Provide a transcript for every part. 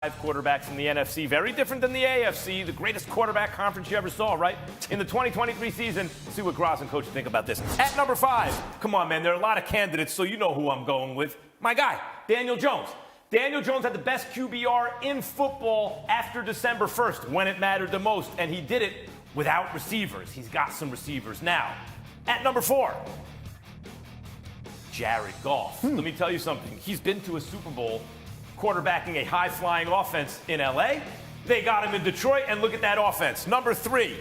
Five quarterbacks in the NFC, very different than the AFC, the greatest quarterback conference you ever saw, right? In the 2023 season, see what Gross and Coach think about this. At number 5, come on, man, there are a lot of candidates, so you know who I'm going with. My guy, Daniel Jones. Daniel Jones had the best QBR in football after December 1st, when it mattered the most, and he did it without receivers. He's got some receivers now. At number 4, Jared Goff. Let me tell you something. He's been to a Super Bowl quarterbacking a high-flying offense in L.A. They got him in Detroit, and look at that offense. Number 3,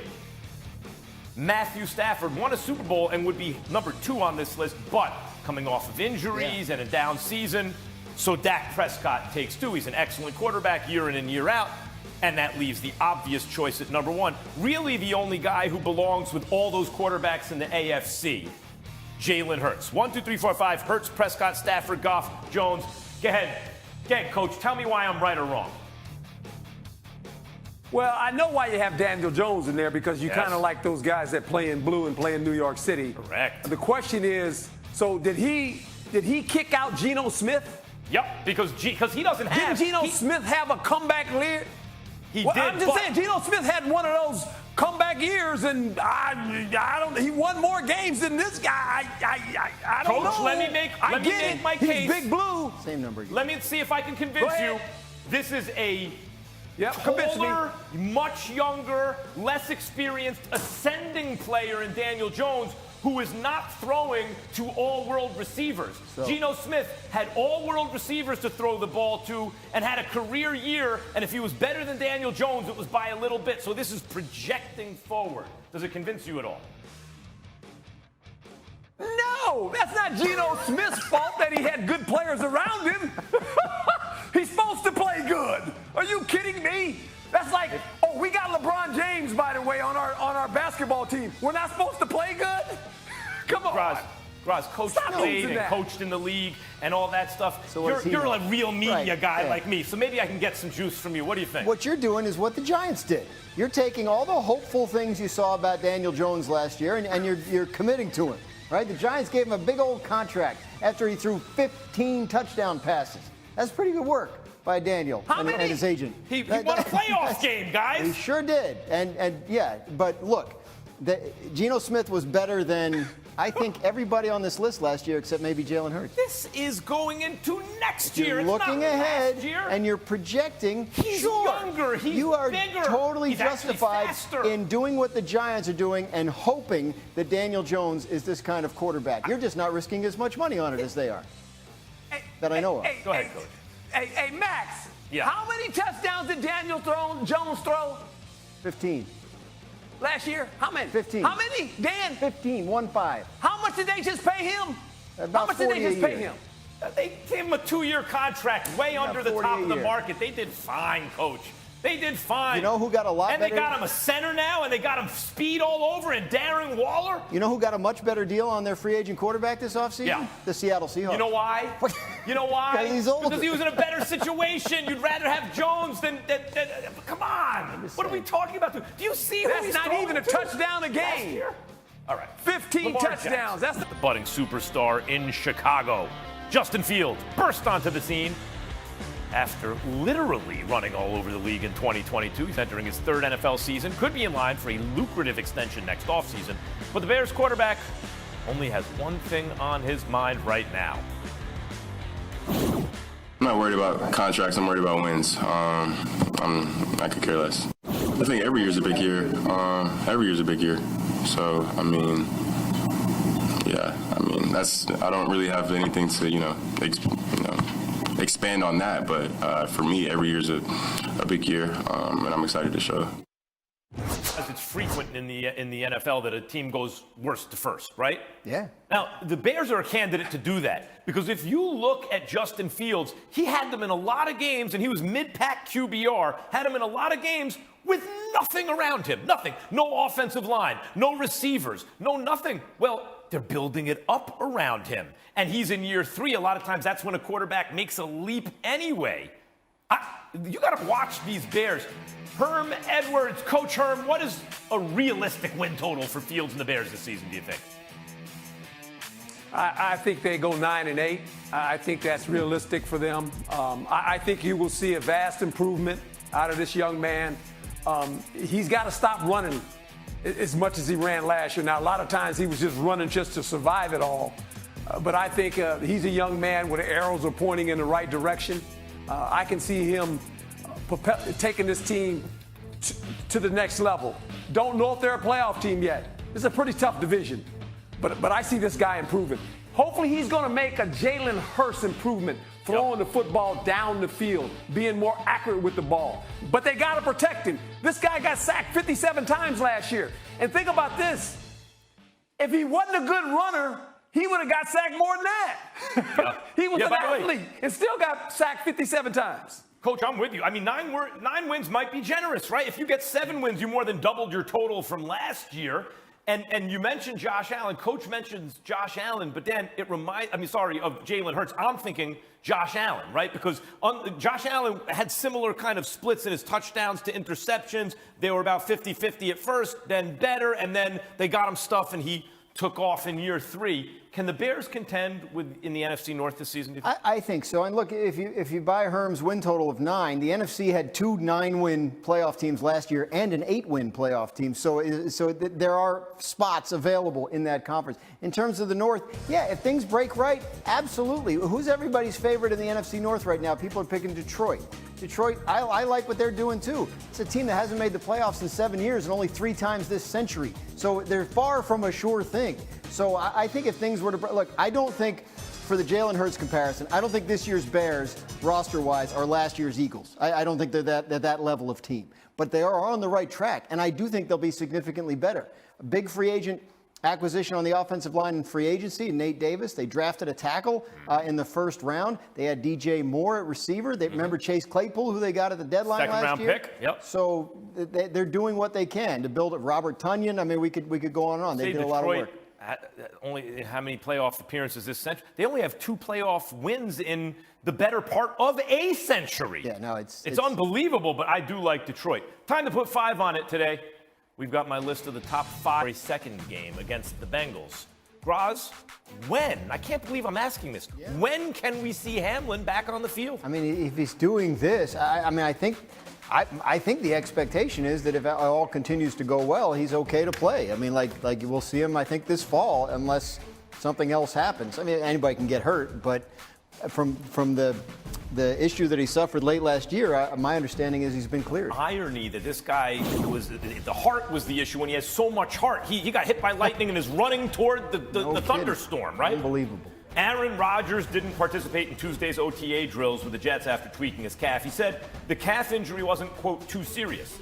Matthew Stafford won a Super Bowl and would be number 2 on this list, but coming off of injuries and a down season. So Dak Prescott takes 2. He's an excellent quarterback year in and year out, and that leaves the obvious choice at number 1. Really the only guy who belongs with all those quarterbacks in the AFC, Jalen Hurts. 1, 2, 3, 4, 5, Hurts, Prescott, Stafford, Goff, Jones. Go ahead. Okay, Coach, tell me why I'm right or wrong. Well, I know why you have Daniel Jones in there, because you kind of like those guys that play in blue and play in New York City. Correct. The question is, so did he kick out Geno Smith? Yep, because he doesn't have... Didn't Geno Smith have a comeback year? He did, I'm just saying, Geno Smith had one of those comeback years, and I don't. He won more games than this guy. I don't know. Coach, let me make my case. He's Big Blue. Same number. Let me see if I can convince you. This is a taller, much younger, less experienced, ascending player in Daniel Jones, who is not throwing to all-world receivers. Geno Smith had all-world receivers to throw the ball to and had a career year, and if he was better than Daniel Jones, it was by a little bit. So this is projecting forward. Does it convince you at all? No, that's not Geno Smith's fault that he had good players around him. He's supposed to play good. Are you kidding me? That's like, oh, we got LeBron James, by the way, on our basketball team. We're not supposed to play good? Come on. Gross, Coach played and coached in the league and all that stuff. So you're a real media guy like me, so maybe I can get some juice from you. What do you think? What you're doing is what the Giants did. You're taking all the hopeful things you saw about Daniel Jones last year, and you're committing to him, right? The Giants gave him a big old contract after he threw 15 touchdown passes. That's pretty good work by Daniel and his agent. He won a playoff game, guys. He sure did. And yeah, but look, Geno Smith was better than, I think, everybody on this list last year except maybe Jalen Hurts. This is going into next year. You're looking ahead, and you're projecting. He's younger. He's you are bigger. totally He's justified in doing what the Giants are doing and hoping that Daniel Jones is this kind of quarterback. You're just not risking as much money on it as they are. That I know of. Go ahead, Coach. Hey, Max. Yeah. How many touchdowns did Daniel Jones throw? 15. Last year? How many? 15. How many, Dan? 15, 1-5. How much did they just pay him? About How much did they just pay him? They gave him a 2-year contract, way under the top of the market. They did fine, Coach. They did fine. You know who got a lot better? And they got him a center now, and they got him speed all over, and Darren Waller. You know who got a much better deal on their free agent quarterback this offseason? Yeah. The Seattle Seahawks. You know why? You know why? Because he's older. Because he was in a better situation. You'd rather have Jones than come on. What are we talking about? Do you see who he's That's not even a to? touchdown a Last game. year? All right. 15 Lamar touchdowns. Jackson, That's the budding superstar in Chicago. Justin Fields burst onto the scene after literally running all over the league in 2022. He's entering his 3rd NFL season. Could be in line for a lucrative extension next offseason. But the Bears quarterback only has one thing on his mind right now. I'm not worried about contracts. I'm worried about wins. I could care less. I think every year's a big year. Every year's a big year. So, I mean, I don't really have anything to, expand on that. But for me, every year's a big year, and I'm excited to show. It's frequent in the NFL that a team goes worst to first, right? Yeah. Now, the Bears are a candidate to do that because if you look at Justin Fields, he had them in a lot of games, and he was mid-pack QBR, had him in a lot of games with nothing around him, nothing. No offensive line, no receivers, no nothing. Well, they're building it up around him, and he's in year 3. A lot of times that's when a quarterback makes a leap anyway. You got to watch these Bears. Herm Edwards, Coach Herm, what is a realistic win total for Fields and the Bears this season, do you think? I think they go 9-8. I think that's realistic for them. I think you will see a vast improvement out of this young man. He's got to stop running as much as he ran last year. Now, a lot of times he was just running just to survive it all. But I think he's a young man where the arrows are pointing in the right direction. I can see him taking this team to the next level. Don't know if they're a playoff team yet. It's a pretty tough division. But I see this guy improving. Hopefully he's going to make a Jalen Hurts improvement, throwing the football down the field, being more accurate with the ball. But they got to protect him. This guy got sacked 57 times last year. And think about this. If he wasn't a good runner, he would have got sacked more than that. Yeah. He was an athlete and still got sacked 57 times. Coach, I'm with you. I mean, 9 wins might be generous, right? If you get 7 wins, you more than doubled your total from last year. And you mentioned Josh Allen. Coach mentions Josh Allen, but then of Jalen Hurts. I'm thinking Josh Allen, right? Because Josh Allen had similar kind of splits in his touchdowns to interceptions. They were about 50-50 at first, then better, and then they got him stuff, and he took off in year 3. Can the Bears contend in the NFC North this season? I think so. And look, if you buy Herm's win total of 9, the NFC had 2 9-win playoff teams last year and an 8-win playoff team. So there are spots available in that conference. In terms of the North, yeah, if things break right, absolutely. Who's everybody's favorite in the NFC North right now? People are picking Detroit. Detroit, I like what they're doing too. It's a team that hasn't made the playoffs in 7 years and only 3 times this century. So they're far from a sure thing. So I think if things were to look, I don't think for the Jalen Hurts comparison, I don't think this year's Bears, roster-wise, are last year's Eagles. I don't think they're that level of team. But they are on the right track, and I do think they'll be significantly better. A big free agent acquisition on the offensive line in free agency, Nate Davis. They drafted a tackle in the first round. They had DJ Moore at receiver. They remember Chase Claypool, who they got at the deadline last year. Second-round pick. Yep. So they're doing what they can to build it. Robert Tonyan. I mean, we could go on and on. They did a lot of work. Only how many playoff appearances this century? They only have 2 playoff wins in the better part of a century. Yeah, no, it's unbelievable, but I do like Detroit. Time to put 5 on it today. We've got my list of the top 5 for a second game against the Bengals. Graz, when? I can't believe I'm asking this. Yeah. When can we see Hamlin back on the field? I mean, if he's doing this, I think the expectation is that if it all continues to go well, he's okay to play. I mean, like we'll see him, I think, this fall, unless something else happens. I mean, anybody can get hurt, but from the issue that he suffered late last year, my understanding is he's been cleared. Irony that this guy the heart was the issue when he has so much heart. He got hit by lightning and is running toward the thunderstorm, right? Unbelievable. Aaron Rodgers didn't participate in Tuesday's OTA drills with the Jets after tweaking his calf. He said the calf injury wasn't, quote, too serious.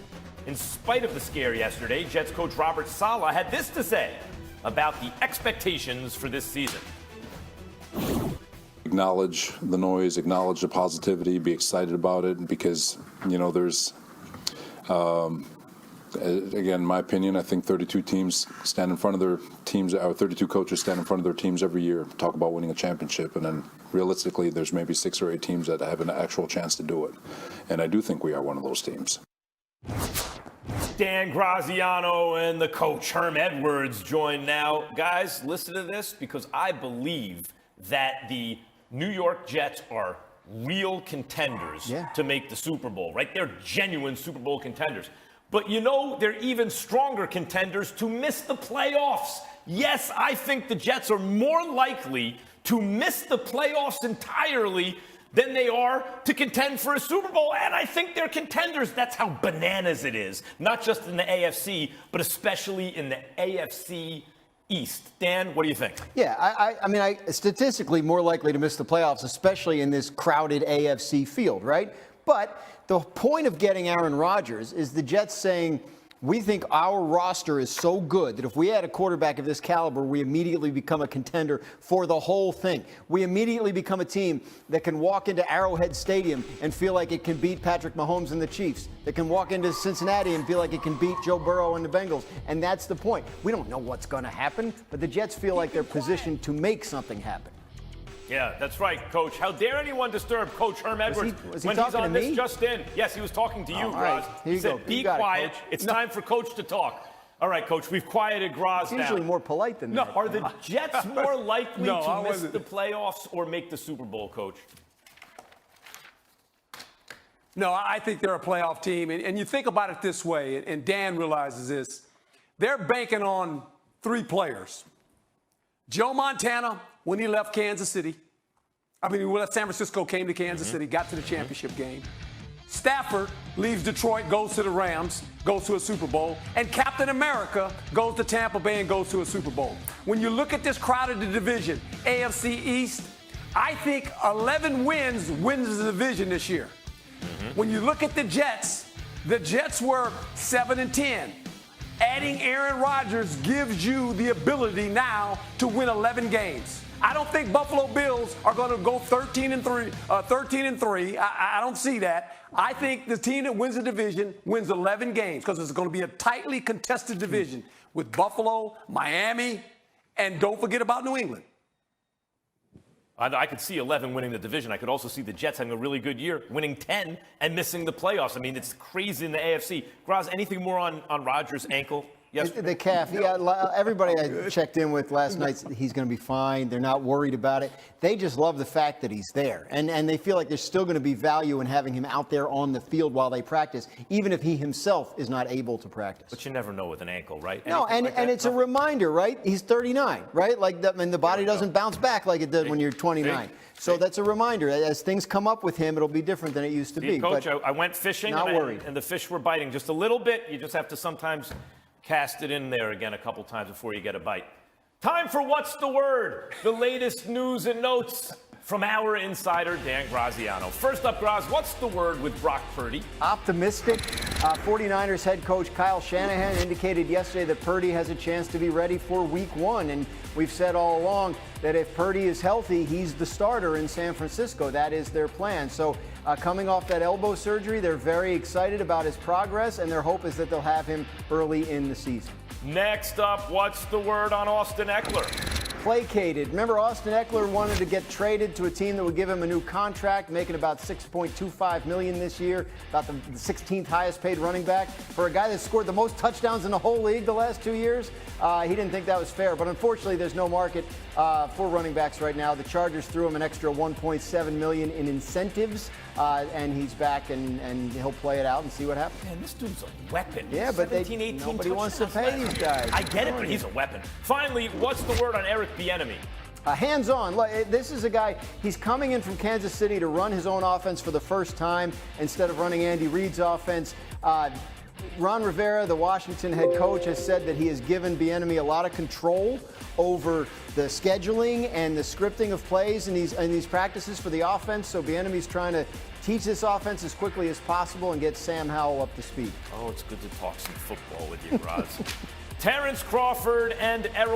In spite of the scare yesterday, Jets coach Robert Saleh had this to say about the expectations for this season. Acknowledge the noise, acknowledge the positivity, be excited about it, because, there's, again, in my opinion, I think 32 teams stand in front of their teams, or 32 coaches stand in front of their teams every year, talk about winning a championship, and then realistically, there's maybe 6 or 8 teams that have an actual chance to do it. And I do think we are one of those teams. Dan Graziano and the coach, Herm Edwards, join now. Guys, listen to this, because I believe that the New York Jets are real contenders to make the Super Bowl, right? They're genuine Super Bowl contenders. But they're even stronger contenders to miss the playoffs. Yes, I think the Jets are more likely to miss the playoffs entirely than they are to contend for a Super Bowl. And I think they're contenders. That's how bananas it is. Not just in the AFC, but especially in the AFC East. Dan, what do you think? Yeah, I mean, statistically more likely to miss the playoffs, especially in this crowded AFC field, right? But the point of getting Aaron Rodgers is the Jets saying, we think our roster is so good that if we had a quarterback of this caliber, we immediately become a contender for the whole thing. We immediately become a team that can walk into Arrowhead Stadium and feel like it can beat Patrick Mahomes and the Chiefs, that can walk into Cincinnati and feel like it can beat Joe Burrow and the Bengals. And that's the point. We don't know what's going to happen, but the Jets feel like they're positioned to make something happen. Yeah, that's right, Coach. How dare anyone disturb Coach Herm Edwards was he when he's on this just in? Yes, he was talking to you, Graz. Right. He said, be quiet. It's time for Coach to talk. All right, Coach, we've quieted Graz It's down. usually more polite than that. Are the Jets more likely No, I to miss wasn't. the playoffs or make the Super Bowl, Coach? No, I think they're a playoff team. And you think about it this way, and Dan realizes this. They're banking on 3 players. Joe Montana, when he left Kansas City, when he left San Francisco, came to Kansas City, got to the championship game. Stafford leaves Detroit, goes to the Rams, goes to a Super Bowl. And Captain America goes to Tampa Bay and goes to a Super Bowl. When you look at this crowded division, AFC East, I think 11 wins the division this year. When you look at the Jets were 7-10. Adding Aaron Rodgers gives you the ability now to win 11 games. I don't think Buffalo Bills are going to go 13-3. I don't see that. I think the team that wins the division wins 11 games because it's going to be a tightly contested division with Buffalo, Miami, and don't forget about New England. I could see 11 winning the division. I could also see the Jets having a really good year, winning 10 and missing the playoffs. I mean, it's crazy in the AFC. Graz, anything more on Rodgers' ankle? Yes. The calf. Yeah, everybody I checked in with last night said he's going to be fine. They're not worried about it. They just love the fact that he's there. And they feel like there's still going to be value in having him out there on the field while they practice, even if he himself is not able to practice. But you never know with an ankle, right? No, and it's a reminder, right? He's 39, right? Like, the body doesn't bounce back like it did when you're 29. So that's a reminder. As things come up with him, it'll be different than it used to be. Coach, but I went fishing not worried. And the fish were biting just a little bit. You just have to sometimes cast it in there again a couple times before you get a bite. Time for What's the Word? The latest news and notes from our insider, Dan Graziano. First up, Graz, what's the word with Brock Purdy? Optimistic. 49ers head coach Kyle Shanahan indicated yesterday that Purdy has a chance to be ready for week 1. And we've said all along that if Purdy is healthy, he's the starter in San Francisco. That is their plan. So coming off that elbow surgery, they're very excited about his progress, and their hope is that they'll have him early in the season. Next up, what's the word on Austin Eckler? Placated. Remember, Austin Eckler wanted to get traded to a team that would give him a new contract, making about $6.25 million this year, about the 16th highest paid running back. For a guy that scored the most touchdowns in the whole league the last 2 years, he didn't think that was fair. But unfortunately, there's no market for running backs right now. The Chargers threw him an extra $1.7 million in incentives, and he's back, and he'll play it out and see what happens. Man, this dude's a weapon. Yeah, but 17, 18 nobody wants to touchdowns pay last these guys. I get it, but he's a weapon. Finally, what's the word on Eric Bieniemy? Hands-on. Look, this is a guy, he's coming in from Kansas City to run his own offense for the first time instead of running Andy Reid's offense. Ron Rivera, the Washington head coach, has said that he has given Bieniemy a lot of control over the scheduling and the scripting of plays in these practices for the offense. So Bieniemy's trying to teach this offense as quickly as possible and get Sam Howell up to speed. Oh, it's good to talk some football with you, Graz. Terrence Crawford and Errol